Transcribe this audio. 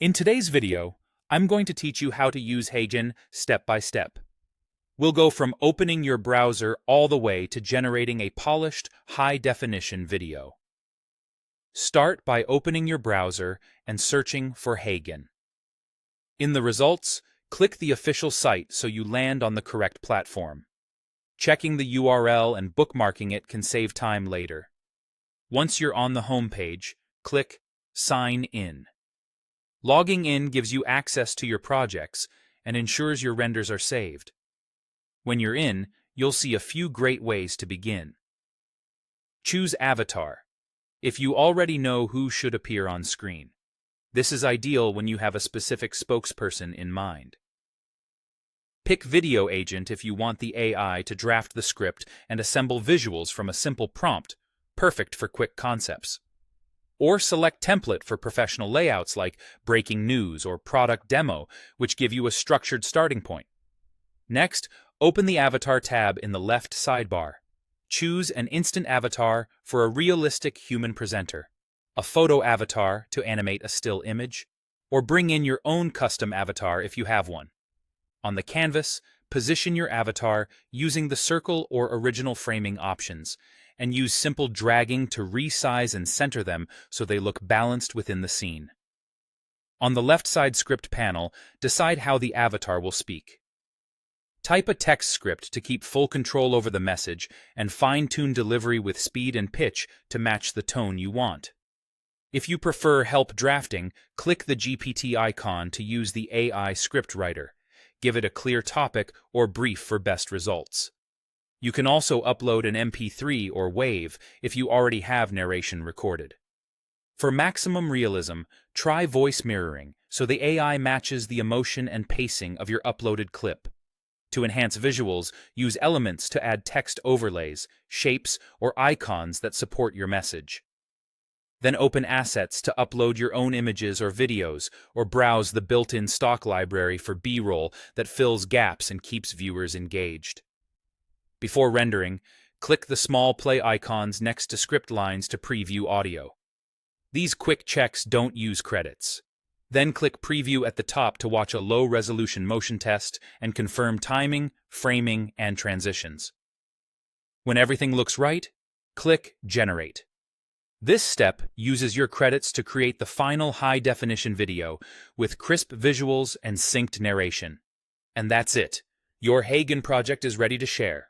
In today's video, I'm going to teach you how to use Heygen step by step. We'll go from opening your browser all the way to generating a polished, high-definition video. Start by opening your browser and searching for Heygen. In the results, click the official site so you land on the correct platform. Checking the URL and bookmarking it can save time later. Once you're on the home page, click Sign In. Logging in gives you access to your projects and ensures your renders are saved. When you're in, you'll see a few great ways to begin. Choose Avatar, if you already know who should appear on screen. This is ideal when you have a specific spokesperson in mind. Pick Video Agent if you want the AI to draft the script and assemble visuals from a simple prompt, perfect for quick concepts. Or select Template for professional layouts like breaking news or product demo, which give you a structured starting point. Next, open the Avatar tab in the left sidebar. Choose an instant avatar for a realistic human presenter, a photo avatar to animate a still image, or bring in your own custom avatar if you have one. On the canvas, position your avatar using the circle or original framing options, and use simple dragging to resize and center them so they look balanced within the scene. On the left side script panel, decide how the avatar will speak. Type a text script to keep full control over the message and fine-tune delivery with speed and pitch to match the tone you want. If you prefer help drafting, click the GPT icon to use the AI script writer. Give it a clear topic or brief for best results. You can also upload an MP3 or WAV if you already have narration recorded. For maximum realism, try voice mirroring so the AI matches the emotion and pacing of your uploaded clip. To enhance visuals, use elements to add text overlays, shapes, or icons that support your message. Then open Assets to upload your own images or videos, or browse the built-in stock library for B-roll that fills gaps and keeps viewers engaged. Before rendering, click the small play icons next to script lines to preview audio. These quick checks don't use credits. Then click Preview at the top to watch a low-resolution motion test and confirm timing, framing, and transitions. When everything looks right, click Generate. This step uses your credits to create the final high-definition video with crisp visuals and synced narration. And that's it. Your Heygen project is ready to share.